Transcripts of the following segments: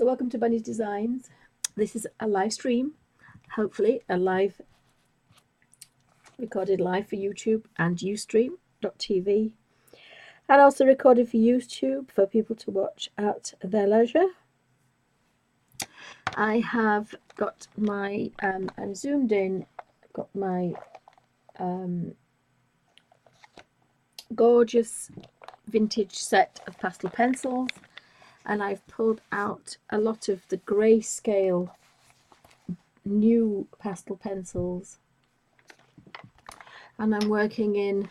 So welcome to Bunny's Designs. This is a live stream, hopefully a live, recorded live for YouTube and Ustream.tv, and also recorded for YouTube for people to watch at their leisure. I have got my, I'm zoomed in, I've got my gorgeous vintage set of pastel pencils, and I've pulled out a lot of the grayscale new pastel pencils, and I'm working in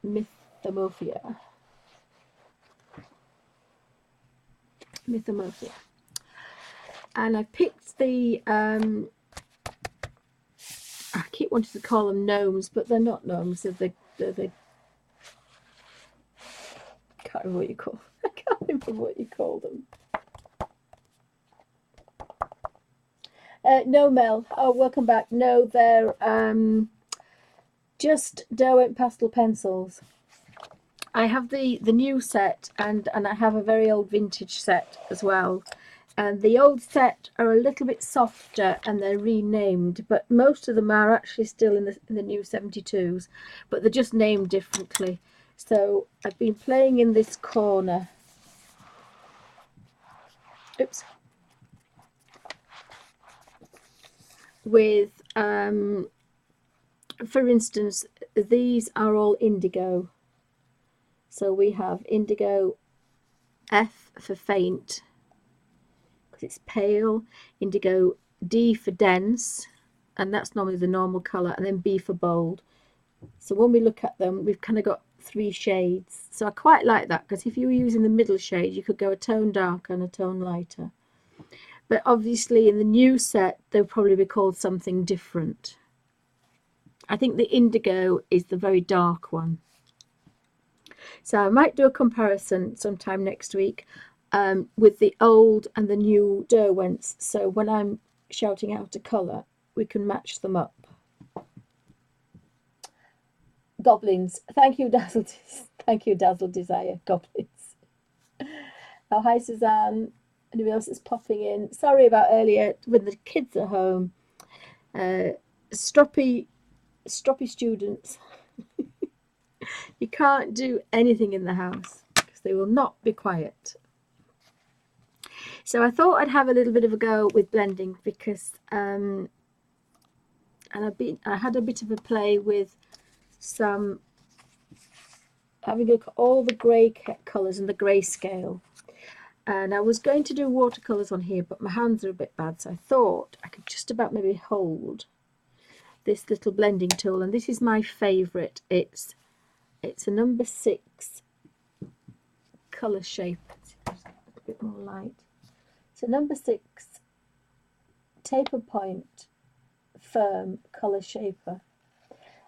mythmorphia. And I picked the I keep wanting to call them gnomes, but they're not gnomes. They're the can't remember what you call. I can't remember what you call them. No, Mel. Oh, welcome back. No, they're just derwent pastel pencils. I have the new set, and I have a very old vintage set as well. And the old set are a little bit softer and they're renamed, but most of them are actually still in the new 72s, but they're just named differently. So I've been playing in this corner. Oops. With, for instance, these are all indigo. So we have indigo F for faint, because it's pale, indigo D for dense, and that's normally the normal colour, and then B for bold. So when we look at them, we've kind of got 3 shades. So I quite like that, because if you were using the middle shade, you could go a tone darker and a tone lighter. But obviously in the new set, they'll probably be called something different. I think the indigo is the very dark one. So I might do a comparison sometime next week with the old and the new derwents. So when I'm shouting out a colour, we can match them up. Goblins. Thank you, Dazzle. Thank you, Dazzle Desire. Goblins. Oh, hi, Suzanne. Anybody else that's popping in? Sorry about earlier when the kids are home. Stroppy students. You can't do anything in the house because they will not be quiet. So I thought I'd have a little bit of a go with blending, because and I had a bit of a play with some, having a look at all the grey colours and the grayscale. And I was going to do watercolours on here, but my hands are a bit bad, so I thought I could just about maybe hold this little blending tool. And this is my favourite. It's a number 6 colour shape. A bit more light. It's a number 6 taper point firm colour shaper,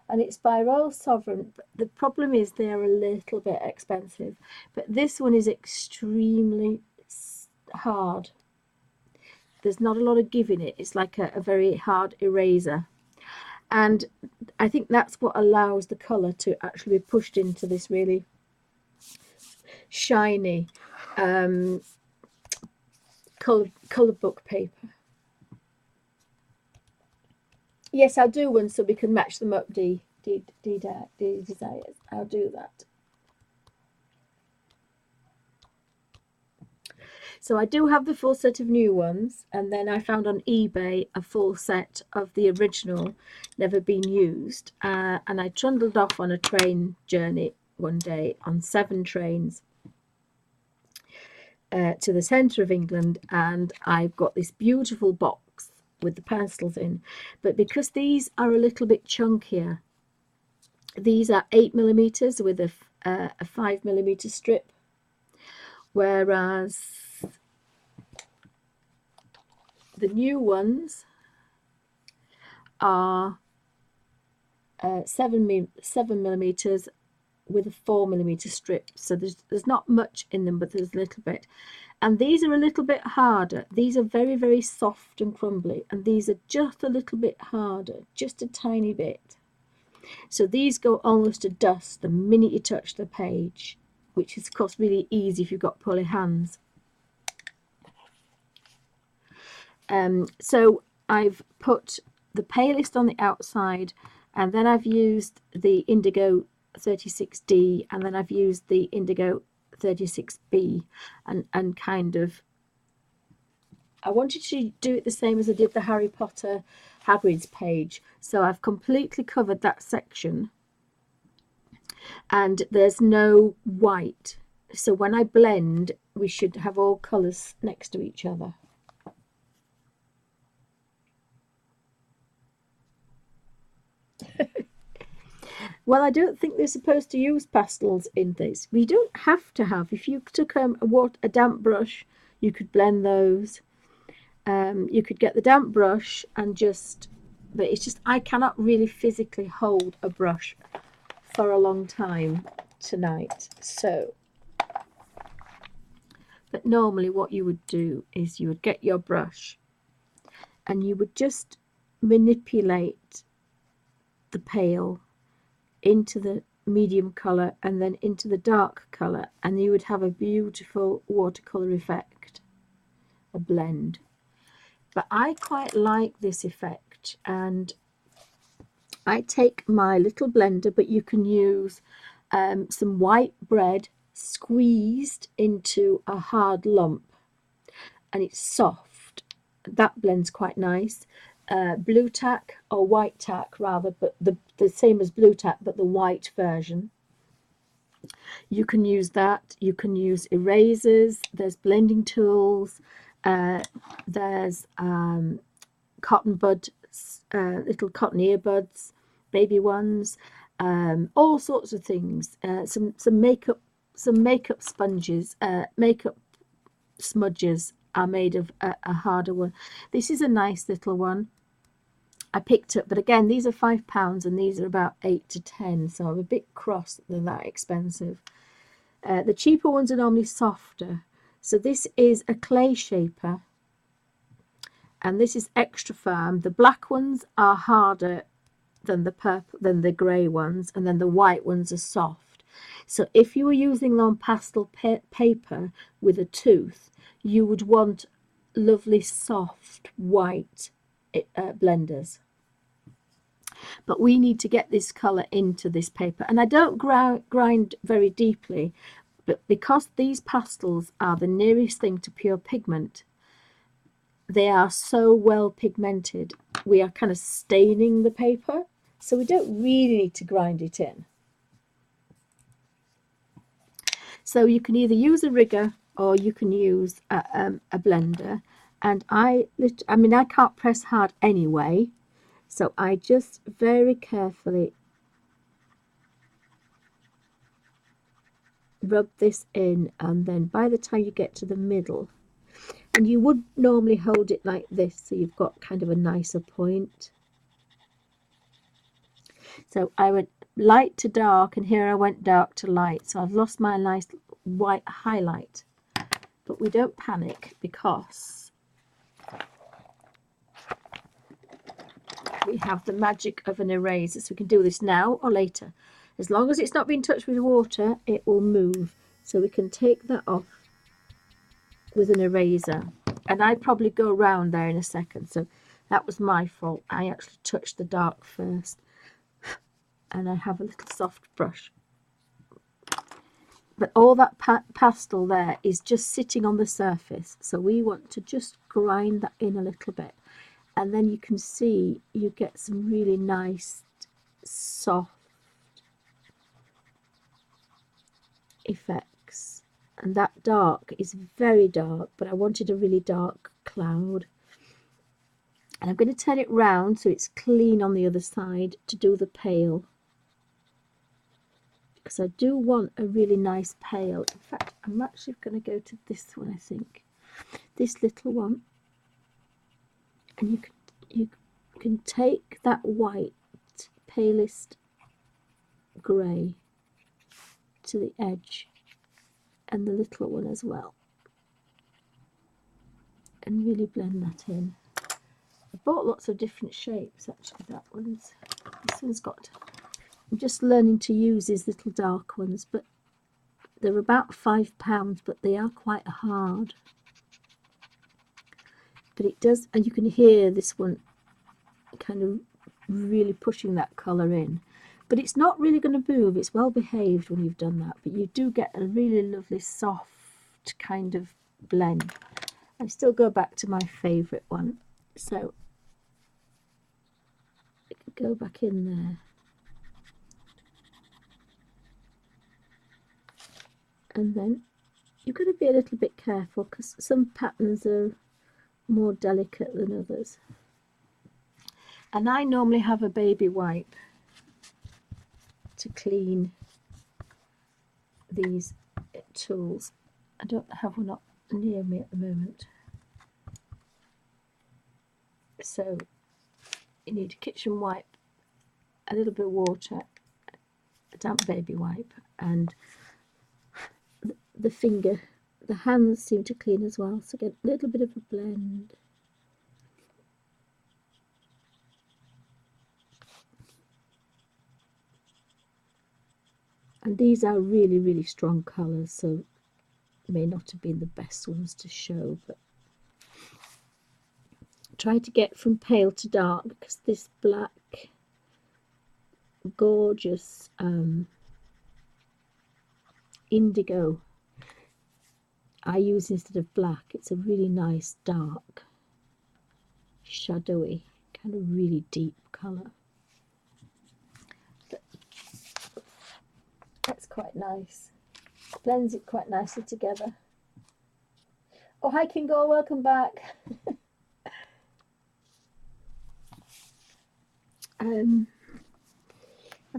and it's by Royal Sovereign. The problem is they're a little bit expensive, but this one is extremely hard. There's not a lot of give in it. It's like a very hard eraser, and I think that's what allows the colour to actually be pushed into this really shiny colour book paper. Yes, I'll do one so we can match them up, D desires. I'll do that. So I do have the full set of new ones, and then I found on eBay a full set of the original, never been used, and I trundled off on a train journey one day on 7 trains to the centre of England, and I've got this beautiful box with the pastels in, but because these are a little bit chunkier, these are 8mm with a 5mm strip, whereas the new ones are 7mm with a 4mm strip. So there's not much in them, but there's a little bit. And these are a little bit harder. These are very, very soft and crumbly, and these are just a little bit harder, just a tiny bit. So these go almost to dust the minute you touch the page, which is of course really easy if you've got pulley hands. So I've put the palest on the outside, and then I've used the indigo 36D, and then I've used the indigo 36B, and kind of, I wanted to do it the same as I did the Harry Potter Hagrid's page. So I've completely covered that section, and there's no white. So when I blend, we should have all colours next to each other. Well, I don't think they're supposed to use pastels in this. We don't have to have. If you took a damp brush, you could blend those. You could get the damp brush and just, but it's just, I cannot really physically hold a brush for a long time tonight. So, but normally what you would do is you would get your brush and you would just manipulate the pale into the medium colour and then into the dark colour, and you would have a beautiful watercolour effect, a blend. But I quite like this effect, and I take my little blender, but you can use some white bread squeezed into a hard lump, and it's soft. That blends quite nice. Blue tack, or white tack rather, but the same as blue tack, but the white version. You can use that. You can use erasers. There's blending tools. There's cotton buds, little cotton earbuds, baby ones, all sorts of things. Some makeup sponges, makeup smudges are made of a harder one. This is a nice little one I picked up, but again, these are £5 and these are about 8 to 10, so I'm a bit cross that they're that expensive. The cheaper ones are normally softer. So this is a clay shaper, and this is extra firm. The black ones are harder than the grey ones, and then the white ones are soft. So if you were using long pastel paper with a tooth, you would want lovely soft white blenders. But we need to get this colour into this paper, and I don't grind very deeply, but because these pastels are the nearest thing to pure pigment, they are so well pigmented, we are kind of staining the paper, so we don't really need to grind it in. So you can either use a rigger or you can use a blender, and I mean I can't press hard anyway, so I just very carefully rub this in, and then by the time you get to the middle, and you would normally hold it like this so you've got kind of a nicer point. So I went light to dark, and here I went dark to light, so I've lost my nice white highlight. But we don't panic, because we have the magic of an eraser, so we can do this now or later. As long as it's not been touched with water, it will move. So we can take that off with an eraser. And I'd probably go around there in a second. So that was my fault. I actually touched the dark first. And I have a little soft brush. But all that pastel there is just sitting on the surface. So we want to just grind that in a little bit. And then you can see you get some really nice, soft effects. And that dark is very dark, but I wanted a really dark cloud. And I'm going to turn it round so it's clean on the other side to do the pale, because I do want a really nice pale. In fact, I'm actually going to go to this one, I think. This little one. And you can take that white, palest grey to the edge, and the little one as well, and really blend that in. I bought lots of different shapes actually. This one's got, I'm just learning to use these little dark ones, but they're about £5, but they are quite hard. but it does, and you can hear this one kind of really pushing that colour in, but it's not really going to move. It's well behaved when you've done that, but you do get a really lovely soft kind of blend. I still go back to my favourite one, so I can go back in there, and then you've got to be a little bit careful because some patterns are more delicate than others. And I normally have a baby wipe to clean these tools. I don't have one up near me at the moment. So you need a kitchen wipe, a little bit of water, a damp baby wipe, and the finger, the hands seem to clean as well. So get a little bit of a blend. And these are really, really strong colours, so may not have been the best ones to show, but try to get from pale to dark, because this black, gorgeous indigo I use instead of black. It's a really nice dark, shadowy, kind of really deep colour. That's quite nice. Blends it quite nicely together. Oh, hi Kingo, welcome back. I've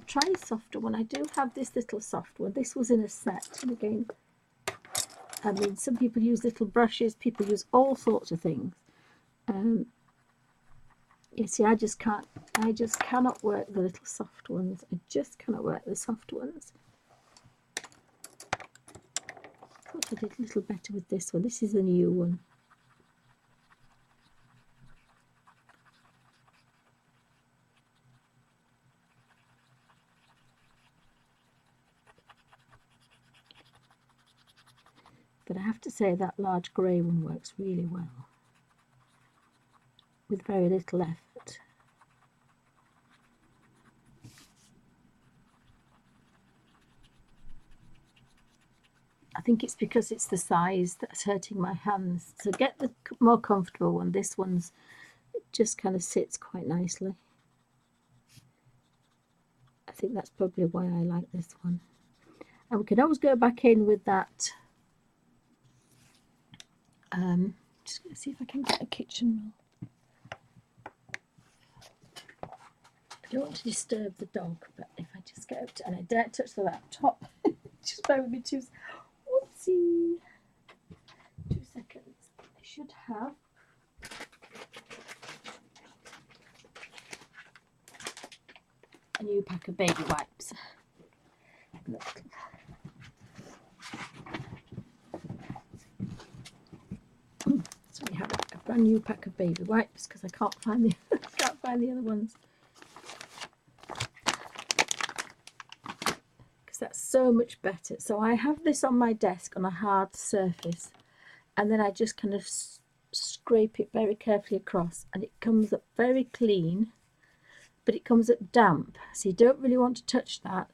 tried a softer one. I do have this little soft one. This was in a set, and again, I mean, some people use little brushes, people use all sorts of things. You see, I just cannot work the little soft ones. I just cannot work the soft ones. I thought I did a little better with this one. This is the new one. But I have to say that large grey one works really well, with very little effort. I think it's because it's the size that's hurting my hands. So get the more comfortable one. This one's just kind of sits quite nicely. I think that's probably why I like this one. And we can always go back in with that. Just going to see if I can get a kitchen roll. I don't want to disturb the dog, but if I just get up to, and I don't touch the laptop, just bear with me two. Whoopsie. 2 seconds. I should have a new pack of baby wipes. Look. So we have a brand new pack of baby wipes because I can't find the other ones. Because that's so much better. So I have this on my desk on a hard surface, and then I just kind of scrape it very carefully across, and it comes up very clean, but it comes up damp. So you don't really want to touch that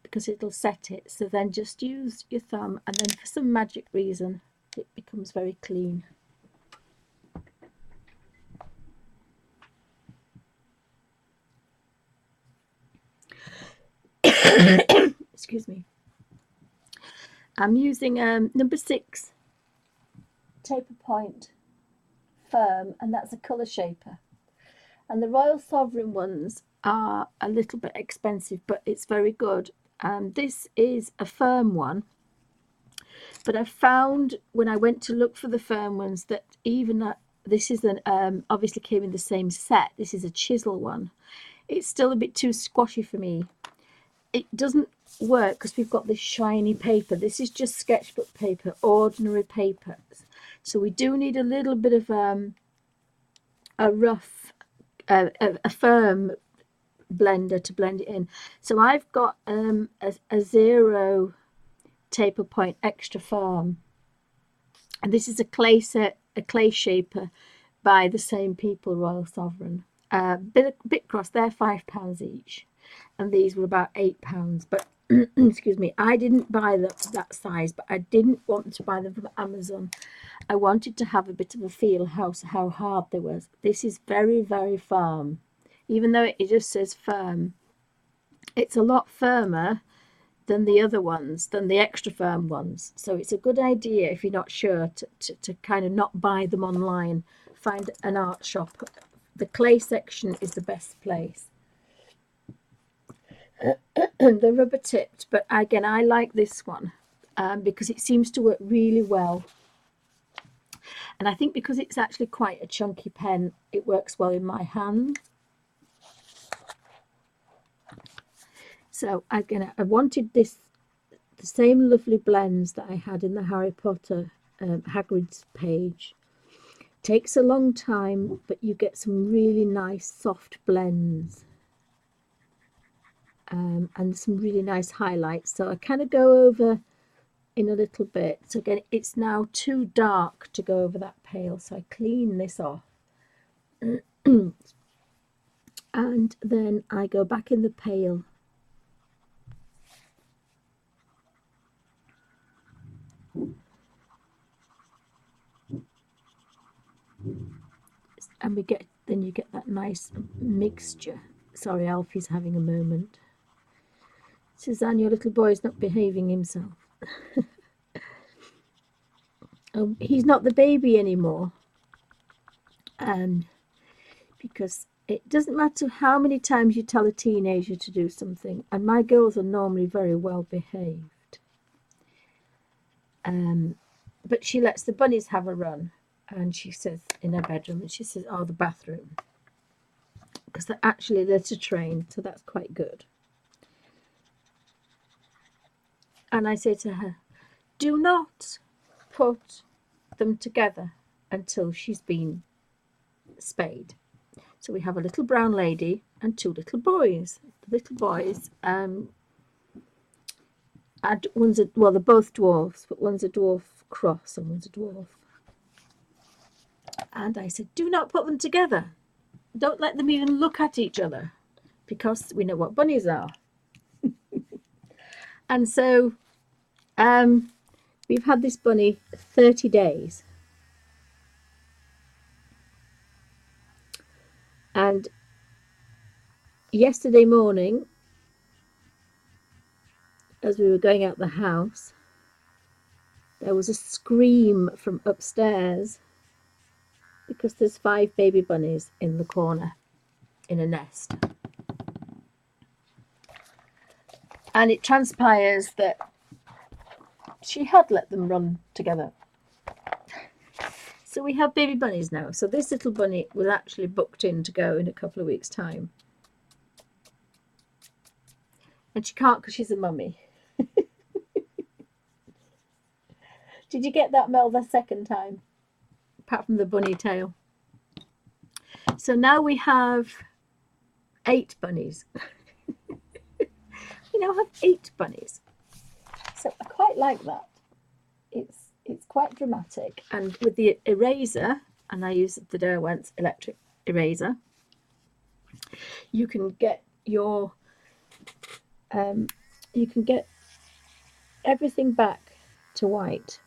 because it'll set it. So then just use your thumb, and then for some magic reason it becomes very clean. Excuse me. I'm using number 6 taper point firm, and that's a colour shaper. And the Royal Sovereign ones are a little bit expensive, but it's very good. And this is a firm one, but I found when I went to look for the firm ones that even this is an obviously came in the same set. This is a chisel one. It's still a bit too squashy for me. It doesn't work because we've got this shiny paper. This is just sketchbook paper, ordinary paper. So we do need a little bit of a rough, a firm blender to blend it in. So I've got a 0 taper point extra firm, and this is a clay shaper by the same people, Royal Sovereign. Bit cross, they're £5 each, and these were about £8. But excuse me, I didn't buy that size, but I didn't want to buy them from Amazon. I wanted to have a bit of a feel how hard they were. This is very, very firm. Even though it just says firm, it's a lot firmer than the other ones, than the extra firm ones. So it's a good idea, if you're not sure, to kind of not buy them online. Find an art shop. The clay section is the best place. The rubber tipped, but again, I like this one because it seems to work really well. And I think because it's actually quite a chunky pen, it works well in my hand. So again, I wanted the same lovely blends that I had in the Harry Potter Hagrid's page. Takes a long time, but you get some really nice soft blends and some really nice highlights. So I kind of go over in a little bit. So again, it's now too dark to go over that pale, so I clean this off. And then I go back in the pale. And then you get that nice mixture. Sorry, Alfie's having a moment. Suzanne, your little boy is not behaving himself. He's not the baby anymore. Because it doesn't matter how many times you tell a teenager to do something, and my girls are normally very well behaved. But she lets the bunnies have a run, and she says in her bedroom, and she says, "Oh, the bathroom," because they're actually litter trained, so that's quite good. And I say to her, do not put them together until she's been spayed. So we have a little brown lady and two little boys. The little boys, they're both dwarfs, but one's a dwarf cross and one's a dwarf. And I said, do not put them together. Don't let them even look at each other, because we know what bunnies are. And so we've had this bunny 30 days. And yesterday morning, as we were going out the house, there was a scream from upstairs because there's 5 baby bunnies in the corner in a nest. And it transpires that she had let them run together. So we have baby bunnies now. So this little bunny was actually booked in to go in a couple of weeks' time. And she can't because she's a mummy. Did you get that, Mel, the second time? Apart from the bunny tail. So now we have 8 bunnies. We now have 8 bunnies. So I quite like that. It's quite dramatic. And with the eraser, and I use the Derwent electric eraser, you can get your you can get everything back to white.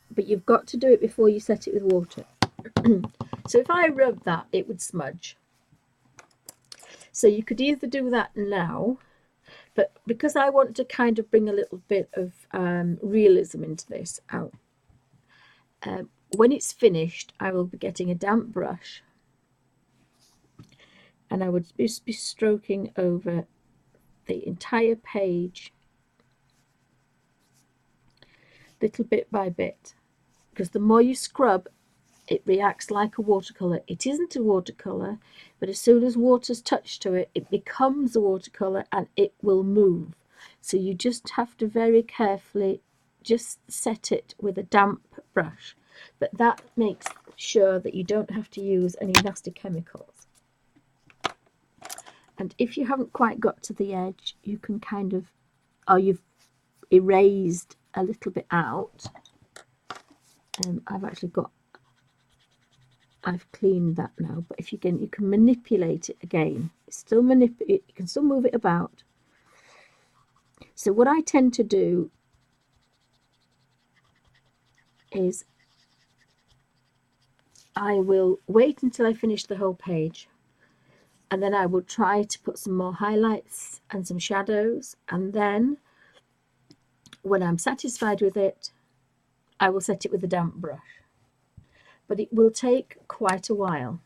But you've got to do it before you set it with water. So if I rub that, it would smudge. So you could either do that now, but because I want to kind of bring a little bit of realism into this out, when it's finished, I will be getting a damp brush, and I would just be stroking over the entire page, little bit by bit, because the more you scrub, it reacts like a watercolor. It isn't a watercolor, but as soon as water's touched to it, it becomes a watercolor and it will move. So you just have to very carefully just set it with a damp brush. But that makes sure that you don't have to use any nasty chemicals. And if you haven't quite got to the edge, you can kind of, or you've erased a little bit out. I've actually got I've cleaned that now, but if you can manipulate it again. It's still you can still move it about. So what I tend to do is I will wait until I finish the whole page, and then I will try to put some more highlights and some shadows, and then when I'm satisfied with it, I will set it with a damp brush. But it will take quite a while.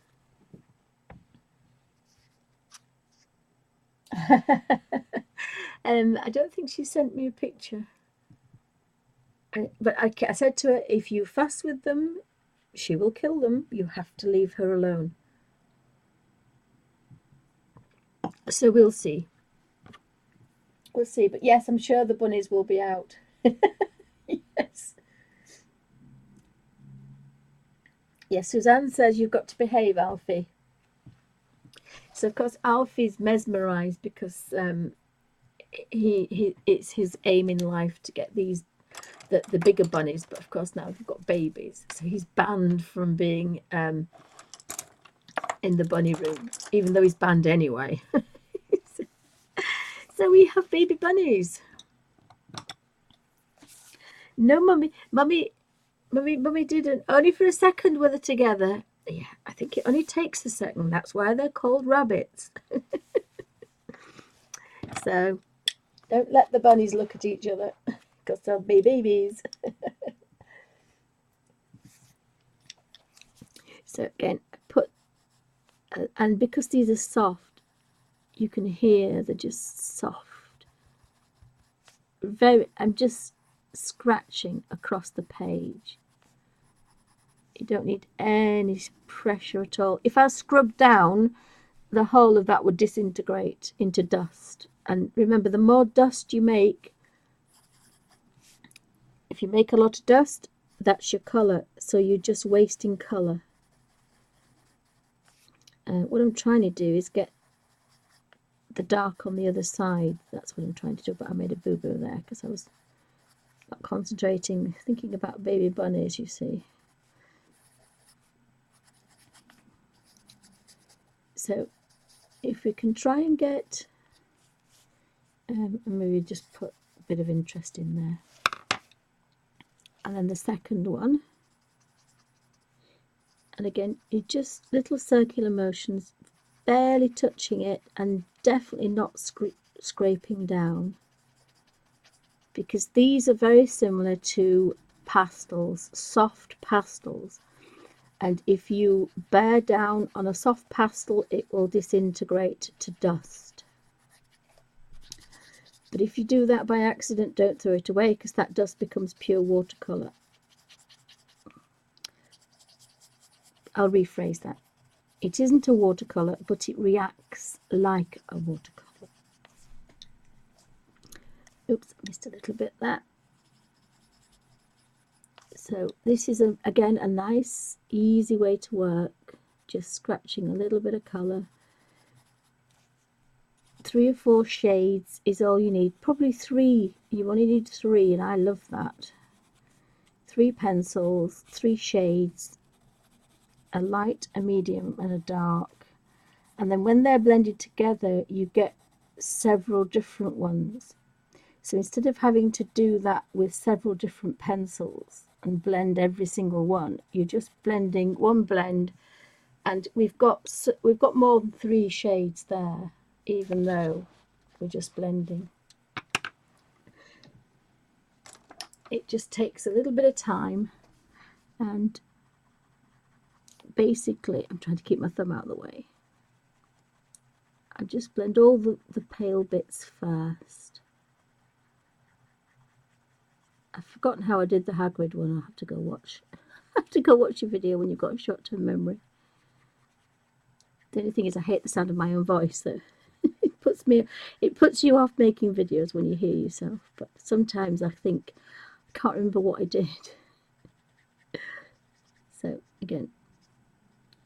I don't think she sent me a picture. But I said to her, if you fuss with them, she will kill them. You have to leave her alone. So we'll see. We'll see. But yes, I'm sure the bunnies will be out. Yes. Yes, Suzanne says you've got to behave, Alfie. So of course Alfie's mesmerized because it's his aim in life to get the bigger bunnies, but of course now they've got babies, so he's banned from being in the bunny room, even though he's banned anyway. So we have baby bunnies. No, mummy didn't. Only for a second were they together. Yeah, I think it only takes a second. That's why they're called rabbits. So don't let the bunnies look at each other, because they'll be babies. So again, I put, and because these are soft, you can hear they're just soft. I'm just scratching across the page. You don't need any pressure at all. If I scrub down, the whole of that would disintegrate into dust. And remember, the more dust you make, if you make a lot of dust, that's your colour. So you're just wasting colour. What I'm trying to do is get the dark on the other side. That's what I'm trying to do, but I made a boo-boo there because I was not concentrating, thinking about baby bunnies, you see. So if we can try and get, maybe just put a bit of interest in there. And then the second one. And again, you just little circular motions, barely touching it and definitely not scraping down. Because these are very similar to pastels, soft pastels. And if you bear down on a soft pastel, it will disintegrate to dust. But if you do that by accident, don't throw it away, because that dust becomes pure watercolor. I'll rephrase that. It isn't a watercolor, but it reacts like a watercolor. Oops, I missed a little bit there. So this is, again, a nice, easy way to work. Just scratching a little bit of colour. 3 or 4 shades is all you need. Probably 3. You only need 3, and I love that. 3 pencils, 3 shades, a light, a medium, and a dark. And then when they're blended together, you get several different ones. So instead of having to do that with several different pencils and blend every single one, you're just blending one blend, and we've got more than 3 shades there, even though we're just blending. It just takes a little bit of time, and basically I'm trying to keep my thumb out of the way. I just blend all the pale bits first. I've forgotten how I did the Hagrid one. I'll have to go watch. I have to go watch a video when you've got a short-term memory. The only thing is, I hate the sound of my own voice. So it puts you off making videos when you hear yourself. But sometimes I think I can't remember what I did. So again,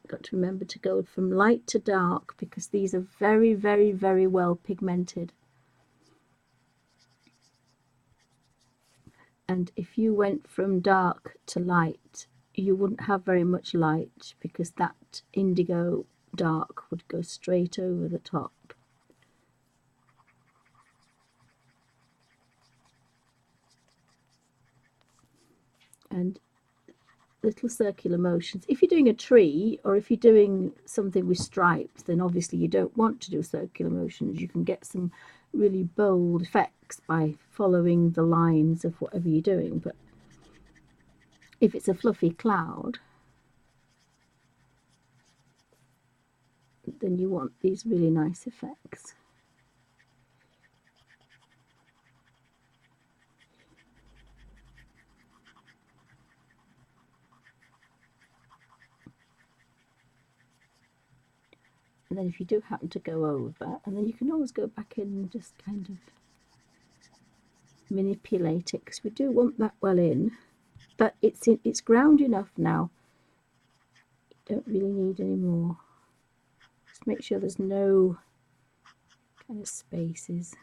got to remember to go from light to dark, because these are very, very, very well pigmented. And if you went from dark to light, you wouldn't have very much light, because that indigo dark would go straight over the top. And little circular motions. If you're doing a tree, or if you're doing something with stripes, then obviously you don't want to do circular motions. You can get some really bold effects by following the lines of whatever you're doing. But if it's a fluffy cloud, then you want these really nice effects. And then if you do happen to go over, and then you can always go back in and just kind of manipulate it, because we do want that well in. But it's ground enough now. You don't really need any more. Just make sure there's no kind of spaces.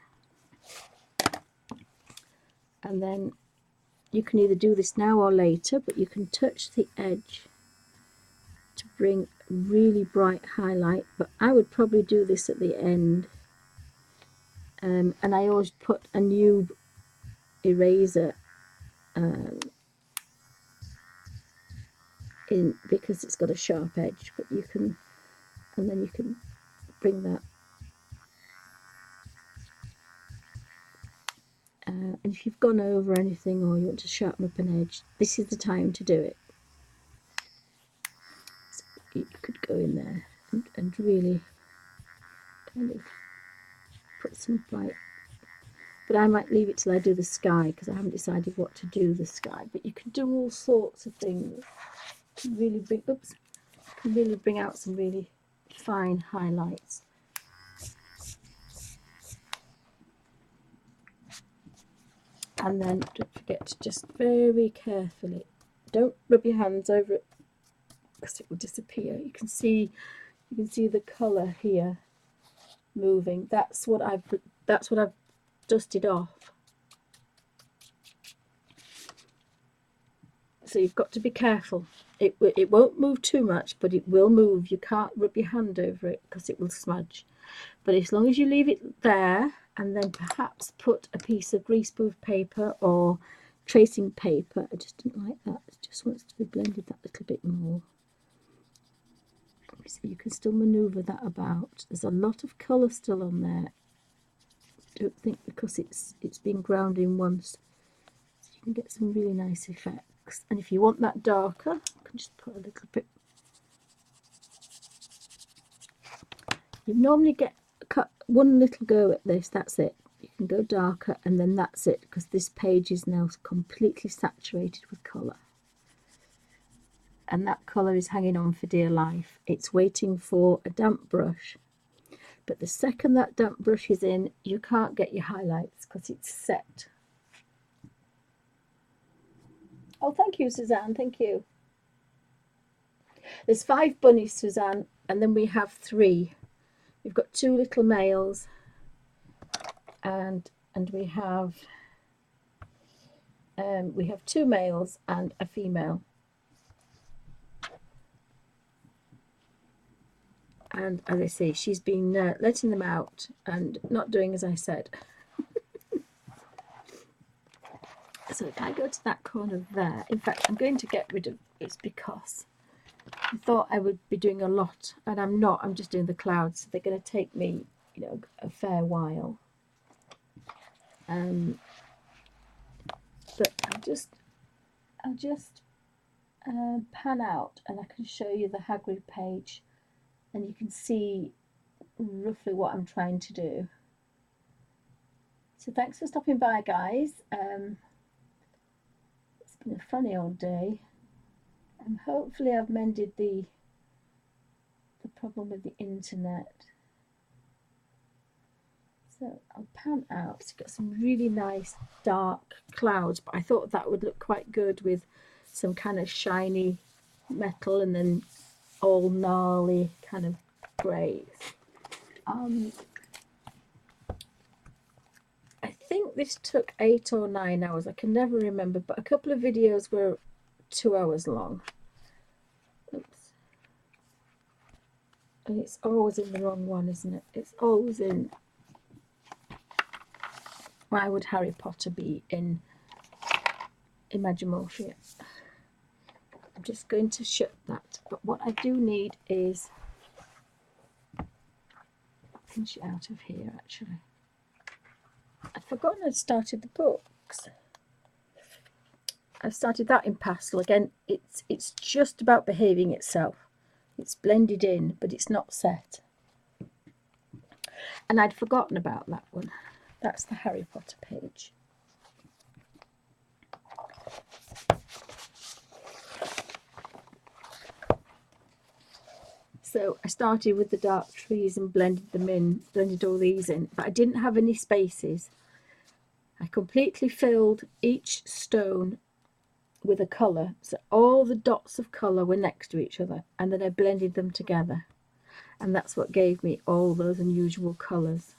And then you can either do this now or later, but you can touch the edge to bring really bright highlight, but I would probably do this at the end. And I always put a new eraser in, because it's got a sharp edge, but you can, and then you can bring that. And if you've gone over anything, or you want to sharpen up an edge, this is the time to do it. So you could go in there and really kind of put some bright, but I might leave it till I do the sky, because I haven't decided what to do the sky. But you can do all sorts of things to really bring out some really fine highlights. And then don't forget to just very carefully, don't rub your hands over it, because it will disappear. You can see the colour here moving. That's what I've dusted off. So you've got to be careful. It won't move too much, but it will move. You can't rub your hand over it, because it will smudge. But as long as you leave it there, and then perhaps put a piece of greaseproof paper or tracing paper. I just didn't like that. It just wants to be blended that little bit more. So you can still manoeuvre that about. There's a lot of colour still on there. I don't think, because it's been ground in once. So you can get some really nice effects. And if you want that darker, you can just put a little bit. You normally get cut one little go at this, that's it. You can go darker, and then that's it, because this page is now completely saturated with colour. And that colour is hanging on for dear life. It's waiting for a damp brush. But the second that damp brush is in, you can't get your highlights, because it's set. Oh, thank you, Suzanne, thank you. There's 5 bunnies, Suzanne, and then we have 3. We've got 2 little males, and we have 2 males and a female. And as I say, she's been letting them out and not doing as I said. So if I go to that corner there, in fact, I'm going to get rid of it, because I thought I would be doing a lot, and I'm not. I'm just doing the clouds, so they're going to take me, you know, a fair while. But I'll just pan out, and I can show you the Hagrid page, and you can see roughly what I'm trying to do. So thanks for stopping by, guys. It's been a funny old day, and hopefully I've mended the problem with the internet. So I'll pan out. It's got some really nice dark clouds, but I thought that would look quite good with some kind of shiny metal, and then all gnarly kind of greys. I think this took 8 or 9 hours. I can never remember, but a couple of videos were 2 hours long. And it's always in the wrong one, isn't it? It's always in. Why would Harry Potter be in Imagimorphia? I'm just going to shut that. But what I do need is pinch it out of here, actually. I'd forgotten I'd started the books. I've started that in pastel. Again, it's just about behaving itself. It's blended in, but it's not set. And I'd forgotten about that one. That's the Harry Potter page. So I started with the dark trees and blended them in, blended all these in, but I didn't have any spaces. I completely filled each stone with a colour, so all the dots of colour were next to each other, and then I blended them together, and that's what gave me all those unusual colours.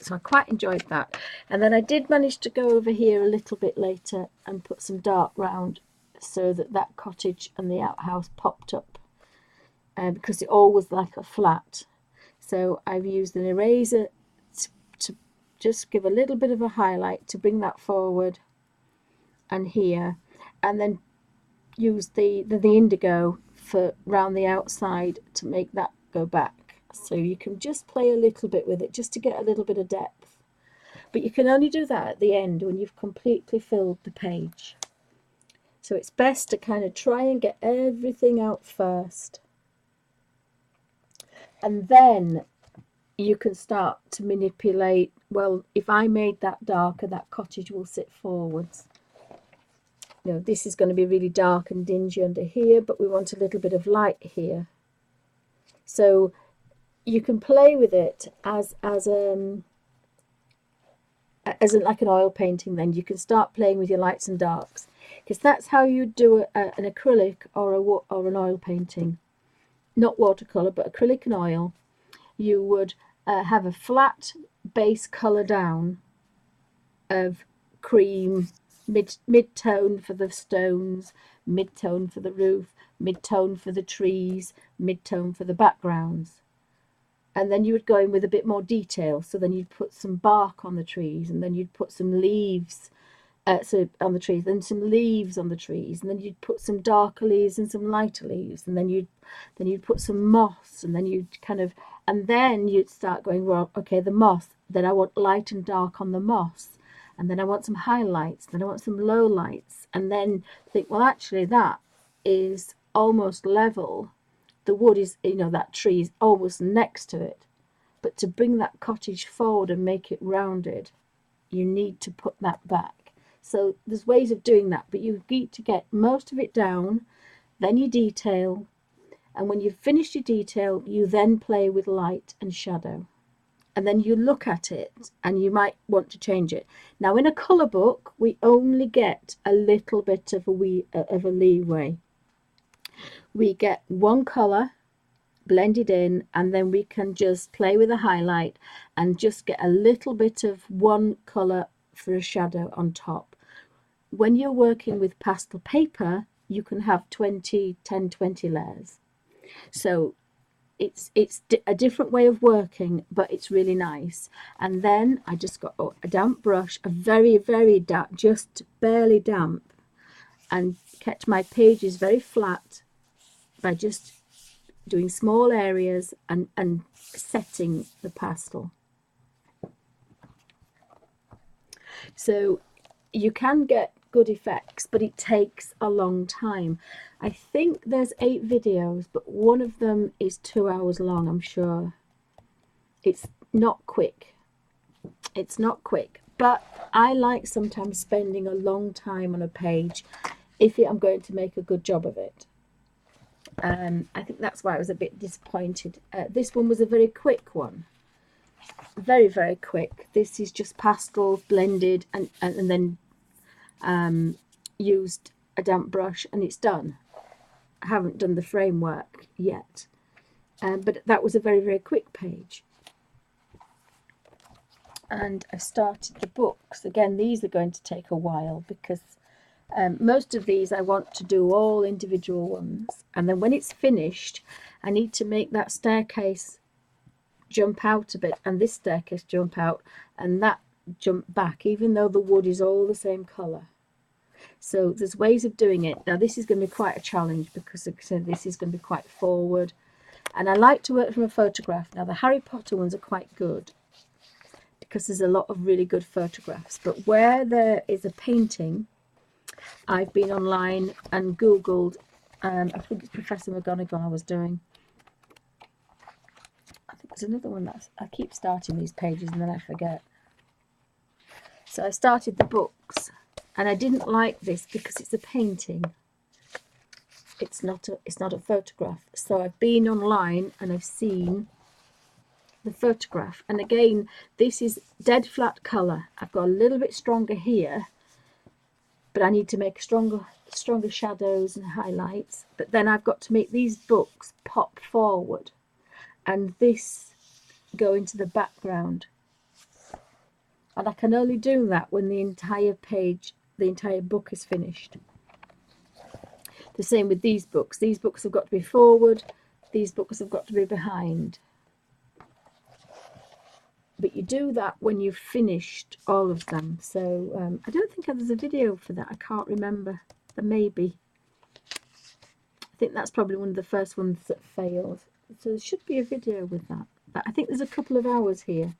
So I quite enjoyed that. And then I did manage to go over here a little bit later and put some dark round so that that cottage and the outhouse popped up, because it all was like a flat. So I've used an eraser to just give a little bit of a highlight to bring that forward and here, and then use the indigo for round the outside to make that go back. So you can just play a little bit with it just to get a little bit of depth, but you can only do that at the end when you've completely filled the page. So it's best to kind of try and get everything out first, and then you can start to manipulate. Well, if I made that darker, that cottage will sit forwards. You know, this is going to be really dark and dingy under here, but we want a little bit of light here. So you can play with it as like an oil painting. Then you can start playing with your lights and darks, because that's how you do an acrylic or an oil painting. Not watercolor, but acrylic and oil. You would have a flat base color down of cream, mid-tone for the stones, mid-tone for the roof, mid-tone for the trees, mid-tone for the backgrounds. And then you would go in with a bit more detail. So then you'd put some bark on the trees, and then you'd put some leaves on the trees, then some leaves on the trees, and then you'd put some darker leaves and some lighter leaves, and then you'd put some moss, and then you'd start going, well, okay, the moss, then I want light and dark on the moss, and then I want some highlights, then I want some low lights, and then think, well, actually that is almost level. The wood is, that tree is almost next to it, but to bring that cottage forward and make it rounded, you need to put that back. So there's ways of doing that, but you need to get most of it down, then you detail, and when you've finished your detail, you then play with light and shadow, and then you look at it and you might want to change it. Now in a colour book, we only get a little bit of a leeway. We get one colour blended in, and then we can just play with a highlight and just get a little bit of one colour for a shadow on top. When you're working with pastel paper, you can have 20 layers. So it's a different way of working, but it's really nice. And then I just got a damp brush, a very, very damp, just barely damp, and kept my pages very flat by just doing small areas and setting the pastel. So you can get good effects, but it takes a long time. I think there's 8 videos, but one of them is 2 hours long, I'm sure. It's not quick. It's not quick, but I like sometimes spending a long time on a page if I'm going to make a good job of it. I think that's why I was a bit disappointed. This one was a very quick one. Very, very quick. This is just pastels blended and then used a damp brush, and it's done. I haven't done the framework yet, but that was a very, very quick page. And I started the books. Again, these are going to take a while because Most of these I want to do all individual ones, and then when it's finished I need to make that staircase jump out a bit and this staircase jump out and that jump back, even though the wood is all the same colour. So there's ways of doing it. Now this is going to be quite a challenge because like I said, this is going to be quite forward, and I like to work from a photograph. Now the Harry Potter ones are quite good because there's a lot of really good photographs, but where there is a painting, I've been online and googled, I think it's Professor McGonagall I was doing. I think there's another one that I keep starting these pages and then I forget. So I started the books, and I didn't like this because it's a painting. It's not a photograph. So I've been online and I've seen the photograph, and again this is dead flat colour. I've got a little bit stronger here, but I need to make stronger shadows and highlights. But then I've got to make these books pop forward and this go into the background, and I can only do that when the entire book is finished. The same with these books. These books have got to be forward, these books have got to be behind. But you do that when you've finished all of them. So I don't think there's a video for that. I can't remember. There may be. I think that's probably one of the first ones that failed. So there should be a video with that. But I think there's a couple of hours here.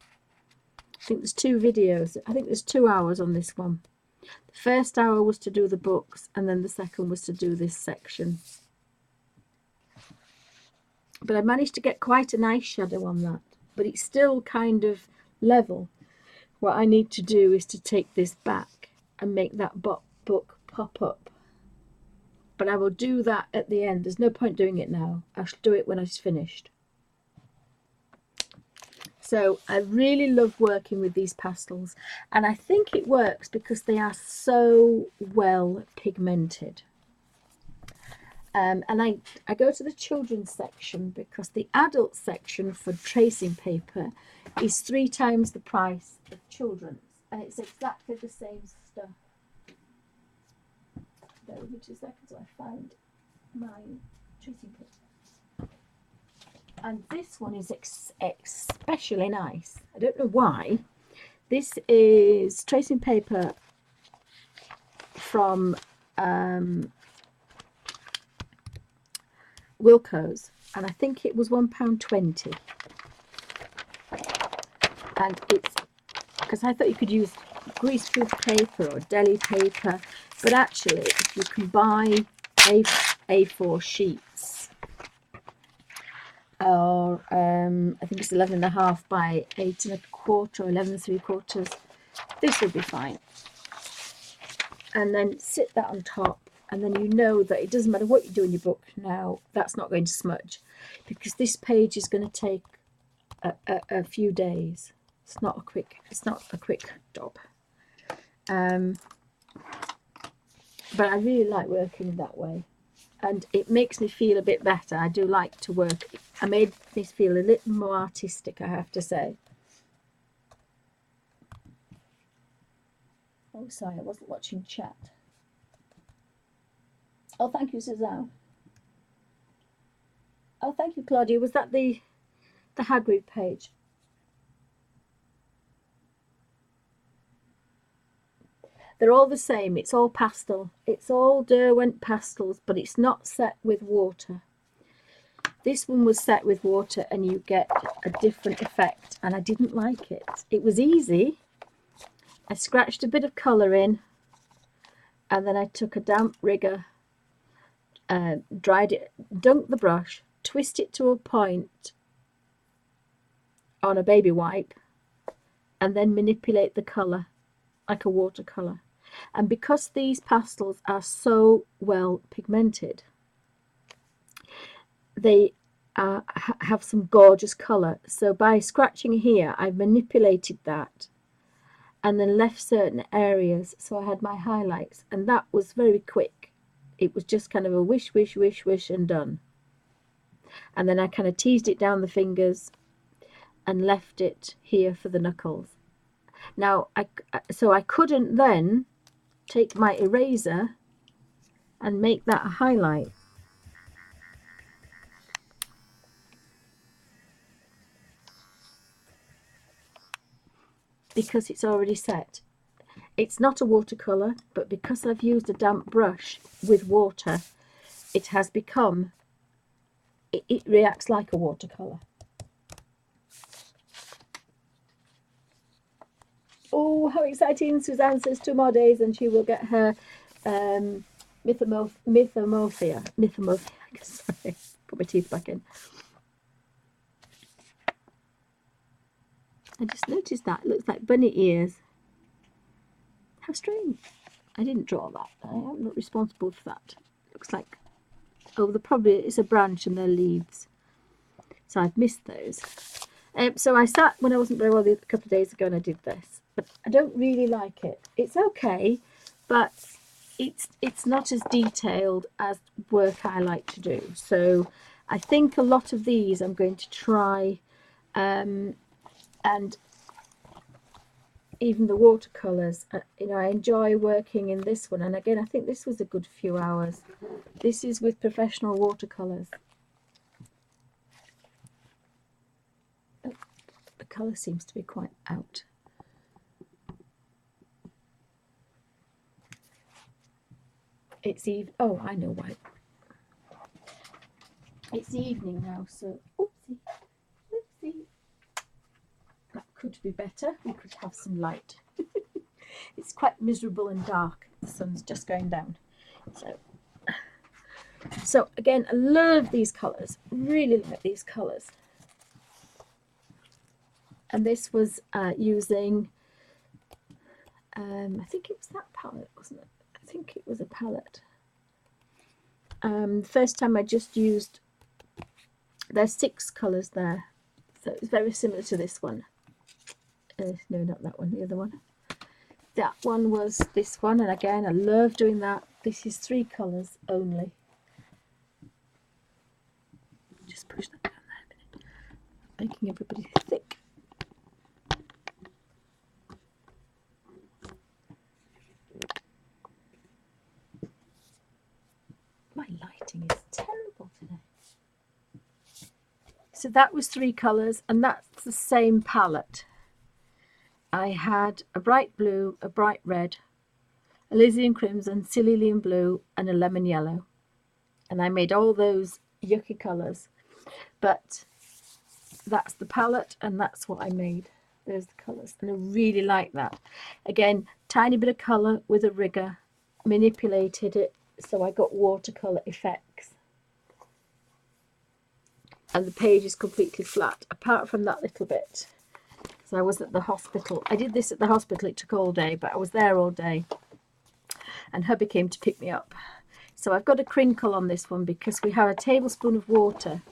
I think there's 2 videos. I think there's 2 hours on this one. The first hour was to do the books, and then the second was to do this section. But I managed to get quite a nice shadow on that. But it's still kind of level. What I need to do is to take this back and make that book pop up. But I will do that at the end. There's no point doing it now. I shall do it when it's finished. So I really love working with these pastels, and I think it works because they are so well pigmented. And I go to the children's section because the adult section for tracing paper is 3 times the price of children's, and it's exactly the same stuff. Bear with me 2 seconds while I find my tracing paper. And this one is especially nice. I don't know why. This is tracing paper from Wilko's, and I think it was £1.20. And it's because I thought you could use greaseproof paper or deli paper, but actually if you can buy A4 sheets, or I think it's 11.5 by 8.25 or 11.75, this will be fine. And then sit that on top, and then you know that it doesn't matter what you do in your book now, that's not going to smudge, because this page is going to take a few days. It's not a quick job. But I really like working that way, and it makes me feel a bit better. I do like to work. I made this feel a little more artistic, I have to say. Oh, sorry, I wasn't watching chat. Oh, thank you, Suzanne. Oh, thank you, Claudia. Was that the Hagrid page? They're all the same. It's all pastel. It's all Derwent pastels, but it's not set with water. This one was set with water, and you get a different effect, and I didn't like it. It was easy. I scratched a bit of colour in, and then I took a damp rigger, dried it, dunked the brush, twist it to a point on a baby wipe, and then manipulate the colour like a watercolour. And because these pastels are so well pigmented, they have some gorgeous colour. So by scratching here, I've manipulated that and then left certain areas, so I had my highlights, and that was very quick. It was just kind of a wish, wish, wish, wish, and done. And then I kind of teased it down the fingers and left it here for the knuckles. Now, so I couldn't then take my eraser and make that a highlight. Because it's already set. It's not a watercolour, but because I've used a damp brush with water, it has become, it reacts like a watercolour. Oh, how exciting. Suzanne says 2 more days and she will get her mythomorphia. Sorry, put my teeth back in. I just noticed that. It looks like bunny ears. How strange. I didn't draw that. I'm not responsible for that. Looks like, oh, it's a branch and they're leaves. So I've missed those. So I sat when I wasn't very well a couple of days ago and I did this. But I don't really like it. It's okay, but it's not as detailed as work I like to do. So I think a lot of these I'm going to try, and even the watercolors, you know, I enjoy working in this one. And again, I think this was a good few hours. This is with professional watercolors. Oh, the color seems to be quite out. It's even, oh, I know why. It's evening now, so oopsie, oopsie. That could be better. We could have some light. It's quite miserable and dark. The sun's just going down. So again, I love these colours. Really like these colours. And this was using, I think it was that palette, wasn't it? I think it was a palette. First time I just used, there's 6 colours there. So it's very similar to this one. No, not that one, the other one. That one was this one, and again, I love doing that. This is 3 colours only. Just push that down there a minute. Making everybody thick. My lighting is terrible today. So that was 3 colours, and that's the same palette. I had a bright blue, a bright red, alizarin crimson, cerulean blue, and a lemon yellow. And I made all those yucky colours. But that's the palette, and that's what I made. There's the colours, and I really like that. Again, tiny bit of colour with a rigger, manipulated it so I got watercolour effects. And the page is completely flat, apart from that little bit. So I was at the hospital. I did this at the hospital. It took all day, but I was there all day. And hubby came to pick me up. So I've got a crinkle on this one because we had a tablespoon of water.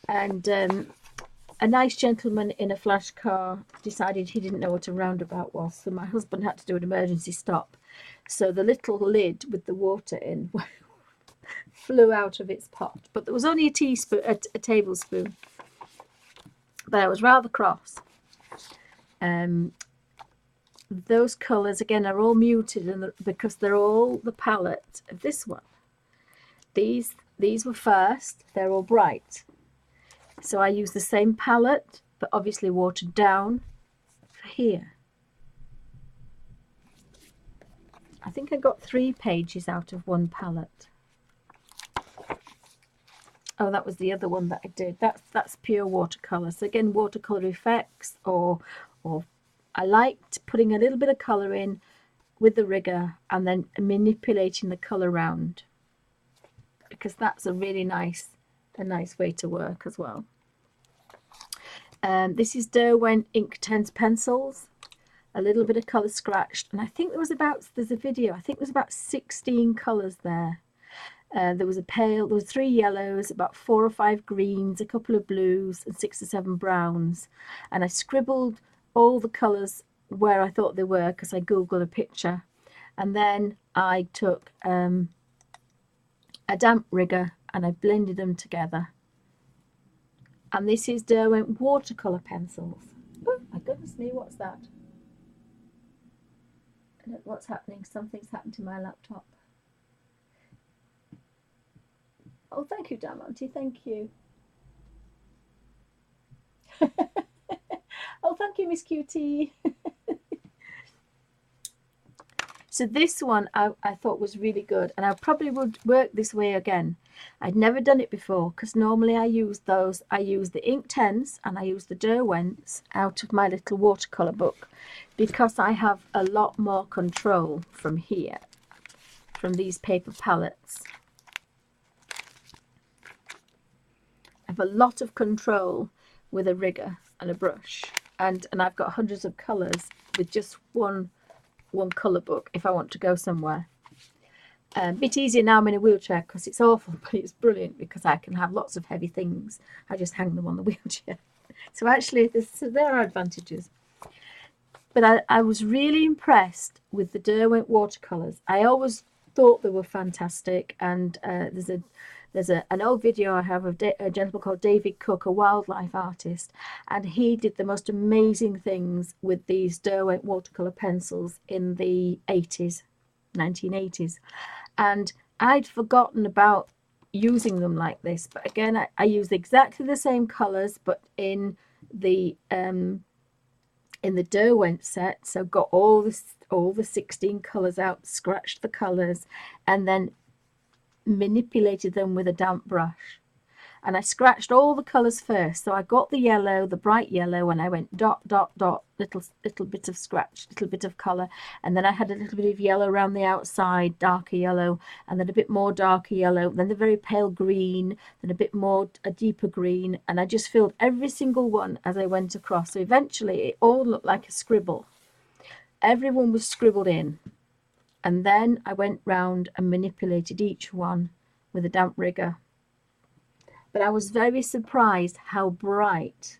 And a nice gentleman in a flash car decided he didn't know what a roundabout was. So my husband had to do an emergency stop. So the little lid with the water in flew out of its pot. But there was only a tablespoon. But I was rather cross. Those colours again are all muted, and because they're all the palette of this one. These were first. They're all bright, so I use the same palette, but obviously watered down for here. I think I got 3 pages out of one palette. Oh, that was the other one that I did. That's pure watercolour. So again, watercolour effects, or I liked putting a little bit of colour in with the rigger and then manipulating the colour around, because that's a really nice way to work as well. This is Derwent Inktense pencils. A little bit of colour scratched, and I think there's a video. I think there's about 16 colours there. There was there was 3 yellows, about 4 or 5 greens, a couple of blues, and 6 or 7 browns. And I scribbled all the colours where I thought they were because I googled a picture. And then I took a damp rigger and I blended them together. And this is Derwent watercolour pencils. Oh my goodness me, what's that? I don't know what's happening. Something's happened to my laptop. Oh, thank you, Diamante. Thank you. Oh, thank you, Miss QT. So this one I thought was really good, and I probably would work this way again. I'd never done it before because normally I use the ink 10s and I use the derwents out of my little watercolor book because I have a lot more control from here, from these paper palettes. I have a lot of control with a rigger and a brush, and I've got hundreds of colors with just one color book if I want to go somewhere. A bit easier now I'm in a wheelchair because it's awful, but it's brilliant because I can have lots of heavy things. I just hang them on the wheelchair. So actually there are advantages. But I was really impressed with the Derwent watercolors. I always thought they were fantastic, and there's an old video I have of a gentleman called David Cook, a wildlife artist, and he did the most amazing things with these Derwent watercolor pencils in the 1980s. And I'd forgotten about using them like this, but again I used exactly the same colors, but in the Derwent set. So got all the 16 colors out, scratched the colors, and then manipulated them with a damp brush. And I scratched all the colors first. So I got the yellow, the bright yellow, and I went dot, dot, dot, little bit of scratch, little bit of color. And then I had a little bit of yellow around the outside, darker yellow, and then a bit more darker yellow, then the very pale green, then a deeper green. And I just filled every single one as I went across. So eventually it all looked like a scribble. Everyone was scribbled in. And then I went round and manipulated each one with a damp rigger. But I was very surprised how bright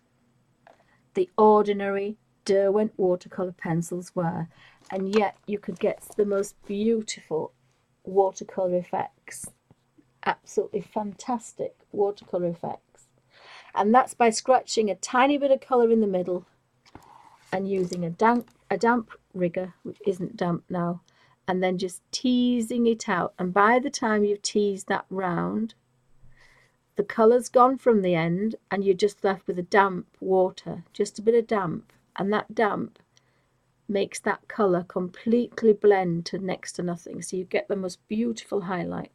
the ordinary Derwent watercolor pencils were, and yet you could get the most beautiful watercolor effects, absolutely fantastic watercolor effects. And that's by scratching a tiny bit of color in the middle and using a damp rigger, which isn't damp now, and then just teasing it out. And by the time you've teased that round, the colour's gone from the end and you're just left with a damp water, just a bit of damp, and that damp makes that colour completely blend to next to nothing, so you get the most beautiful highlight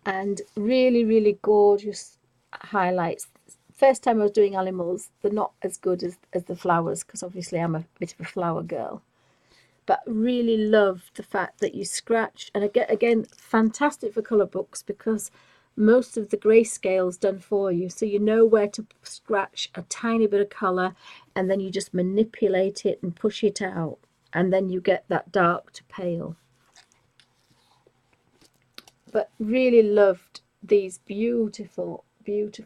and really, really gorgeous highlights. First time I was doing animals, they're not as good as the flowers because obviously I'm a bit of a flower girl, but really loved the fact that you scratch. And again, fantastic for colour books because most of the grayscale is done for you, so you know where to scratch a tiny bit of colour, and then you just manipulate it and push it out, and then you get that dark to pale. But really loved these beautiful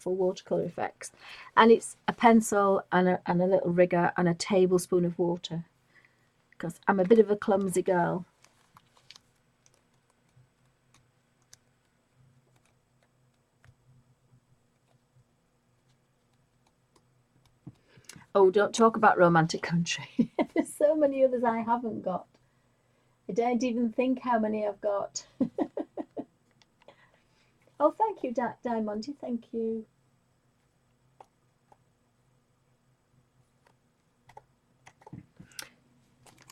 watercolor effects. And it's a pencil and a little rigger and a tablespoon of water because I'm a bit of a clumsy girl. Oh, don't talk about romantic country. There's so many others I haven't got. I don't even think how many I've got. Oh, thank you, Diamante. Thank you.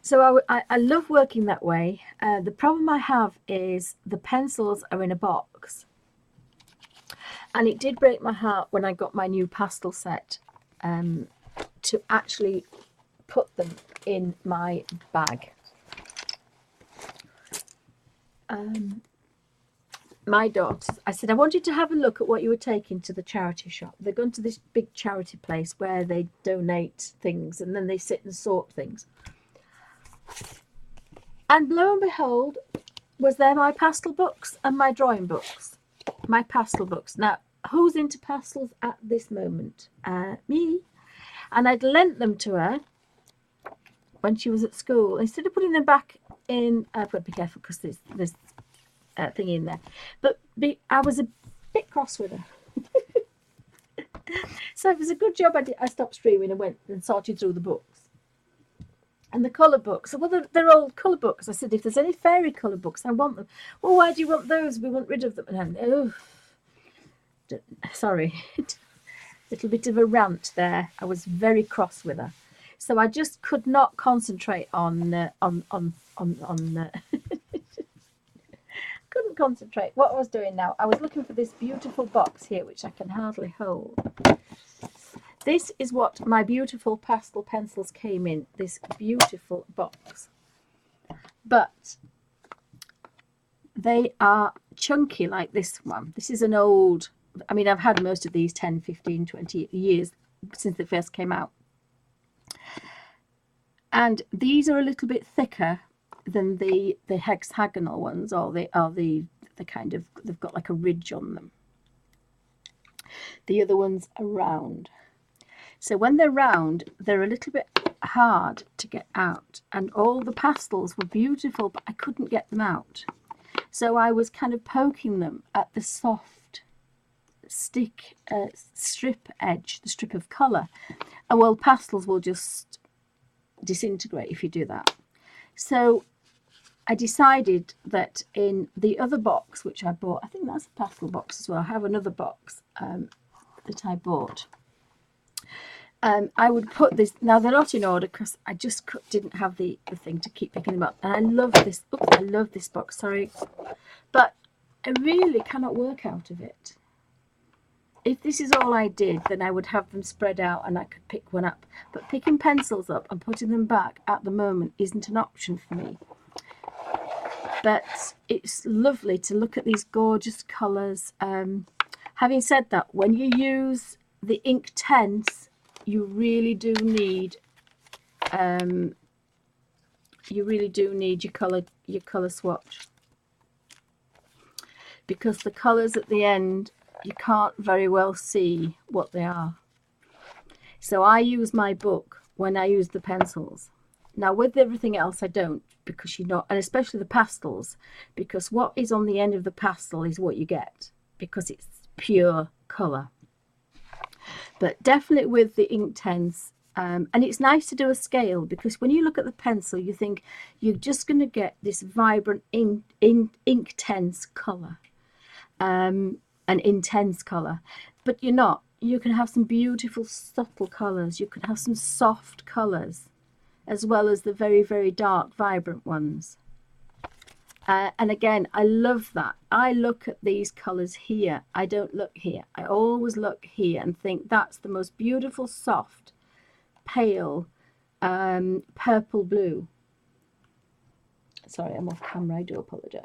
So I love working that way. The problem I have is the pencils are in a box. And it did break my heart when I got my new pastel set to actually put them in my bag. My daughters, I said, I want you to have a look at what you were taking to the charity shop. They're going to this big charity place where they donate things and then they sit and sort things. And lo and behold, was there my pastel books and my drawing books, my pastel books. Now, who's into pastels at this moment? Me. And I'd lent them to her when she was at school. Instead of putting them back in, I've got to be careful because there's thing in there. But I was a bit cross with her. So it was a good job I stopped streaming and went and sorted through the books. And the colour books, well, they're old colour books. I said, if there's any fairy colour books, I want them. Well, why do you want those? We want rid of them. And oh, sorry, little bit of a rant there. I was very cross with her, so I just could not concentrate on couldn't concentrate what I was doing now. I was looking for this beautiful box here, which I can hardly hold. This is what my beautiful pastel pencils came in, this beautiful box. But they are chunky like this one. This is an old, I mean, I've had most of these 10, 15, 20 years since they first came out. And these are a little bit thicker than the hexagonal ones, or the kind of, they've got like a ridge on them. The other ones are round. So when they're round, they're a little bit hard to get out. And all the pastels were beautiful, but I couldn't get them out. So I was kind of poking them at the soft strip edge, the strip of colour. And well, pastels will just disintegrate if you do that. So I decided that in the other box, which I bought, I think that's a pastel box as well. I have another box that I bought. I would put this, now they're not in order because I just didn't have the thing to keep picking them up. And I love this, oops, I love this box, sorry. But I really cannot work out of it. If this is all I did, then I would have them spread out and I could pick one up. But picking pencils up and putting them back at the moment isn't an option for me. But it's lovely to look at these gorgeous colours. Having said that, when you use the Inktense, you really do need your colour swatch, because the colours at the end you can't very well see what they are. So I use my book when I use the pencils. Now with everything else I don't, because you know, and especially the pastels, because what is on the end of the pastel is what you get, because it's pure colour. But definitely with the Inktense, and it's nice to do a scale, because when you look at the pencil you think you're just going to get this vibrant Inktense colour, an intense colour, but you're not. You can have some beautiful subtle colours, you can have some soft colours, as well as the very, very dark, vibrant ones. And again, I love that. I look at these colours here. I don't look here. I always look here and think that's the most beautiful, soft, pale, purple blue. Sorry, I'm off camera. I do apologise.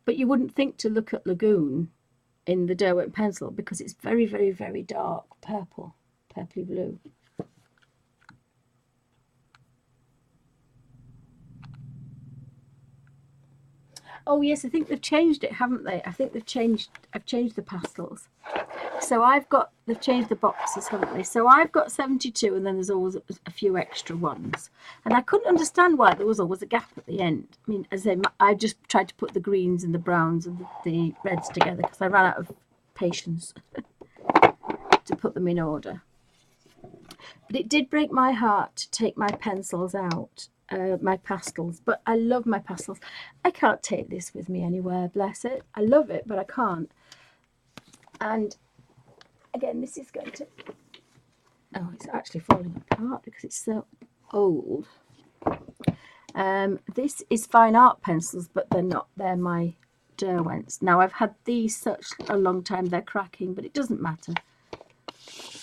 But you wouldn't think to look at Lagoon in the Derwent pencil, because it's very, very, very dark purple, purpley blue. Oh yes, I think they've changed it, haven't they? I think I've changed the pastels. So they've changed the boxes, haven't they? So I've got 72, and then there's always a few extra ones. And I couldn't understand why there was always a gap at the end. I mean, I just tried to put the greens and the browns and the reds together, because I ran out of patience to put them in order. But it did break my heart to take my pencils out. My pastels, but I love my pastels. I can't take this with me anywhere, bless it. I love it, but I can't. And again, this is going to, oh, it's actually falling apart because it's so old. This is fine art pencils, but they're not. They're my Derwents. Now I've had these such a long time, they're cracking, but it doesn't matter.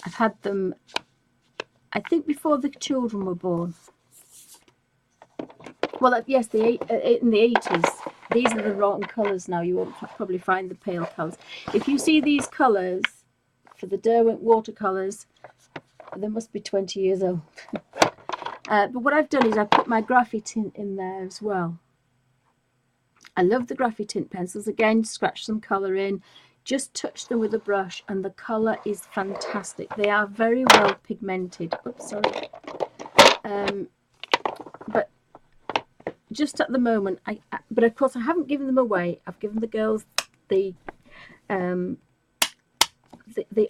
I've had them, I think, before the children were born. Well, yes, in the 80s. These are the wrong colours now. You won't probably find the pale colours. If you see these colours for the Derwent watercolours, they must be 20 years old. But what I've done is I put my Graphite tint in there as well. I love the Graphite tint pencils. Again, scratch some colour in, just touch them with a brush, and the colour is fantastic. They are very well pigmented. Oops, sorry. But just at the moment, but of course I haven't given them away. I've given the girls the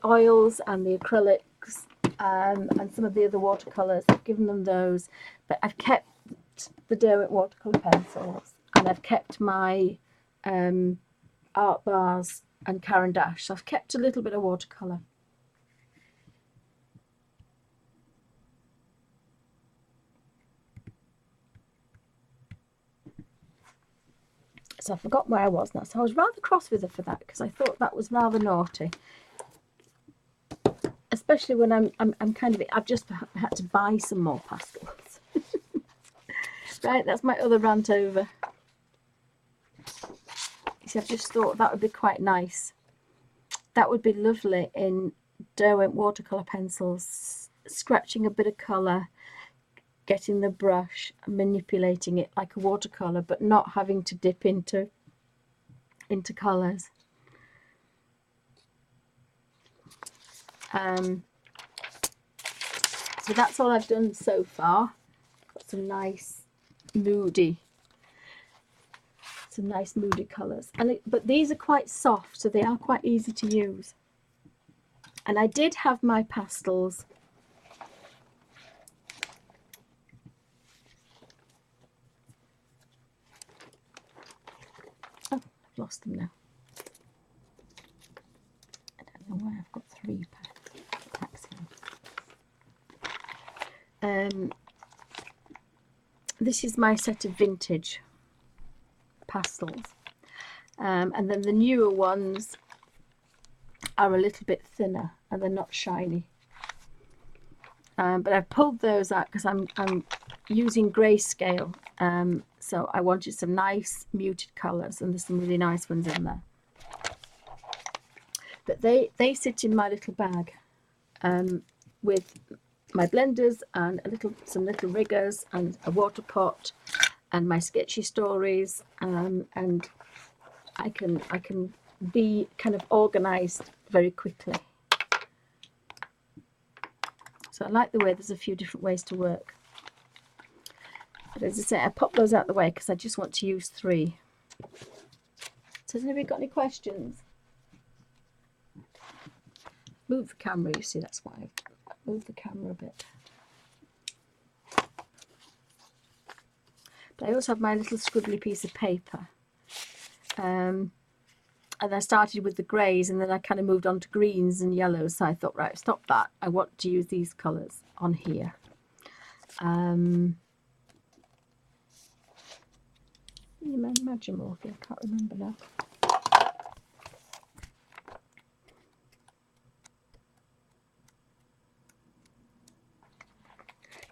oils and the acrylics and some of the other watercolours. I've given them those, but I've kept the derwent watercolour pencils, and I've kept my art bars and Caran d'Ache. So I've kept a little bit of watercolour. So I forgot where I was now. So I was rather cross with her for that, because I thought that was rather naughty. Especially when I'm kind of, I've just had to buy some more pastels. Right, that's my other rant over. See, I've just thought that would be quite nice. That would be lovely in derwent watercolour pencils, scratching a bit of colour, getting the brush and manipulating it like a watercolour, but not having to dip into colours. So that's all I've done so far. Got some nice moody colours, but these are quite soft, so they are quite easy to use. And I did have my pastels. Oh, I've lost them now. I don't know why I've got 3 packs here. This is my set of vintage pastels, and then the newer ones are a little bit thinner and they're not shiny, but I've pulled those out because I'm using grayscale, so I wanted some nice muted colours, and there's some really nice ones in there. But they sit in my little bag with my blenders and some little riggers and a water pot and my sketchy stories, and I can be kind of organised very quickly. So I like the way there's a few different ways to work. But as I say, I pop those out the way because I just want to use 3. So has anybody got any questions? Move the camera, you see, that's why I've moved the camera a bit. But I also have my little scribbly piece of paper. And I started with the greys, and then I kind of moved on to greens and yellows. So I thought, right, stop that. I want to use these colours on here. Imagine morphia, I can't remember now.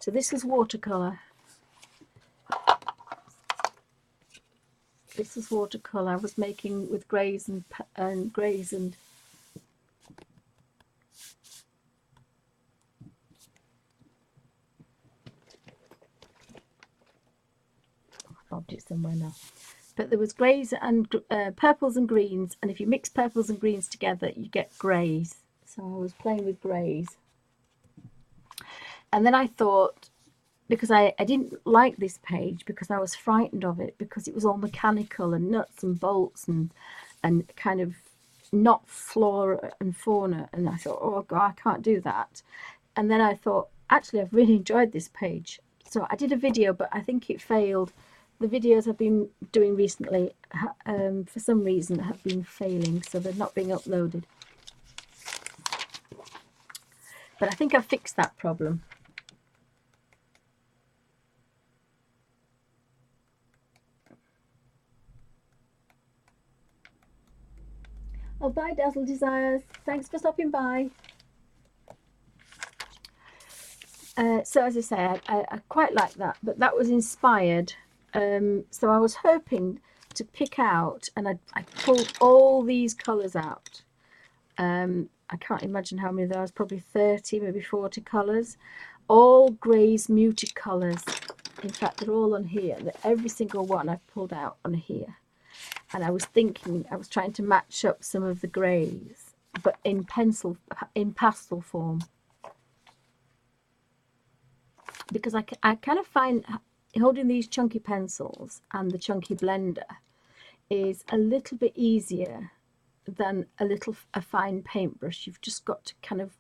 So this is watercolour. This is watercolour I was making with greys and greys and I've bobbed it somewhere now. But there was greys and purples and greens, and if you mix purples and greens together, you get greys. So I was playing with greys. And then I thought, because I didn't like this page because I was frightened of it, because it was all mechanical and nuts and bolts and kind of not flora and fauna, and I thought, oh God, I can't do that. And then I thought, actually, I've really enjoyed this page. So I did a video, but I think it failed. The videos I've been doing recently, for some reason, have been failing, so they're not being uploaded. But I think I've fixed that problem. Oh, bye, Dazzle Desires. Thanks for stopping by. So as I say, I quite like that, but that was inspired. So I was hoping to pick out, and I pulled all these colours out. I can't imagine how many there was, probably 30, maybe 40 colours. All greys, muted colours. In fact, they're all on here. Every single one I've pulled out on here. And I was thinking, I was trying to match up some of the greys, but in pastel form. Because I kind of find holding these chunky pencils and the chunky blender is a little bit easier than a fine paintbrush. You've just got to kind of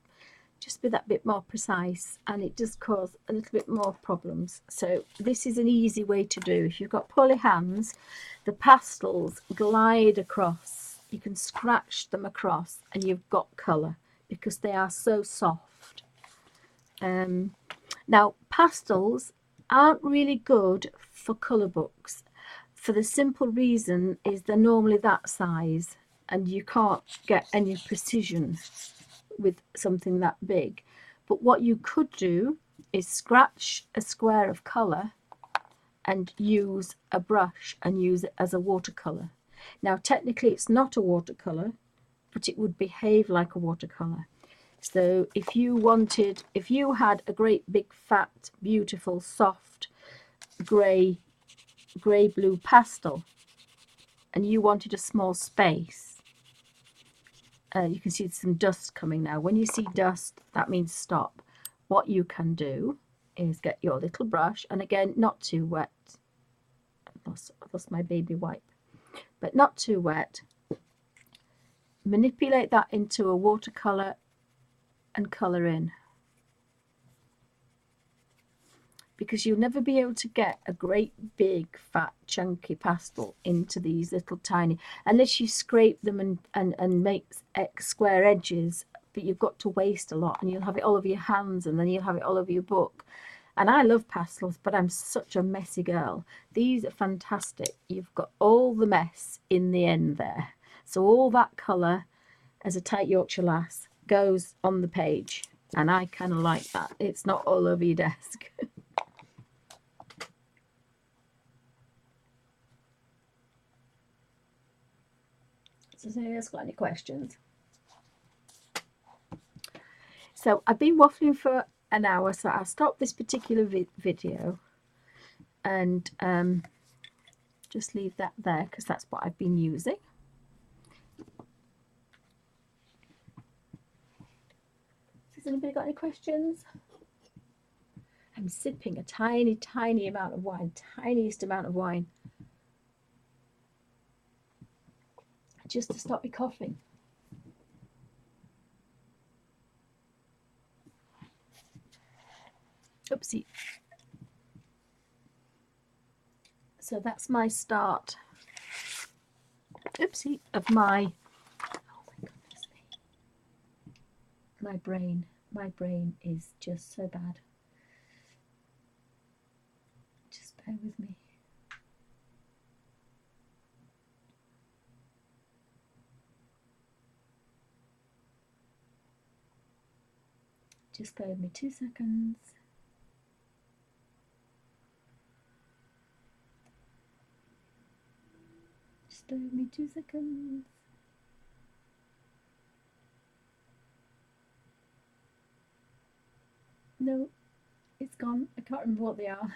just be that bit more precise, and it does cause a little bit more problems. So this is an easy way to do. If you've got poorly hands, the pastels glide across. You can scratch them across and you've got colour because they are so soft. Now pastels aren't really good for colour books for the simple reason is they're normally that size and you can't get any precision with something that big. But what you could do is scratch a square of colour and use a brush and use it as a watercolour. Now technically it's not a watercolour, but it would behave like a watercolour. So if you had a great big fat beautiful soft grey blue pastel and you wanted a small space, you can see some dust coming now. When you see dust, that means stop. What you can do is get your little brush, and again, not too wet. I've lost my baby wipe, but not too wet. Manipulate that into a watercolor and color in. Because you'll never be able to get a great big fat chunky pastel into these little tiny, unless you scrape them and make square edges, but you've got to waste a lot and you'll have it all over your hands and then you'll have it all over your book. And I love pastels, but I'm such a messy girl. These are fantastic. You've got all the mess in the end there, so all that colour as a tight Yorkshire lass goes on the page, and I kind of like that. It's not all over your desk. So has anyone else got any questions? So I've been waffling for an hour, so I'll stop this particular video and just leave that there because that's what I've been using. Has anybody got any questions? I'm sipping a tiny amount of wine, tiniest amount of wine, just to stop me coughing. Oopsie. So that's my start. Oopsie, of my, oh my goodness me. My brain is just so bad. Just bear with me. Just bear with me 2 seconds. Just bear with me 2 seconds. No, it's gone. I can't remember what they are.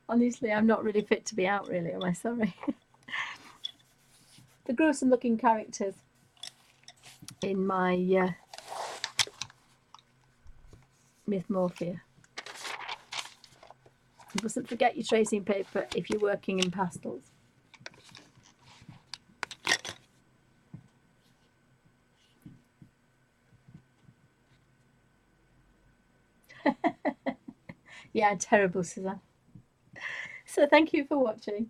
Honestly, I'm not really fit to be out, really, am I? Sorry. The gruesome looking characters in my mythmorphia. You mustn't forget your tracing paper if you're working in pastels. Yeah, terrible, Suzanne. So thank you for watching.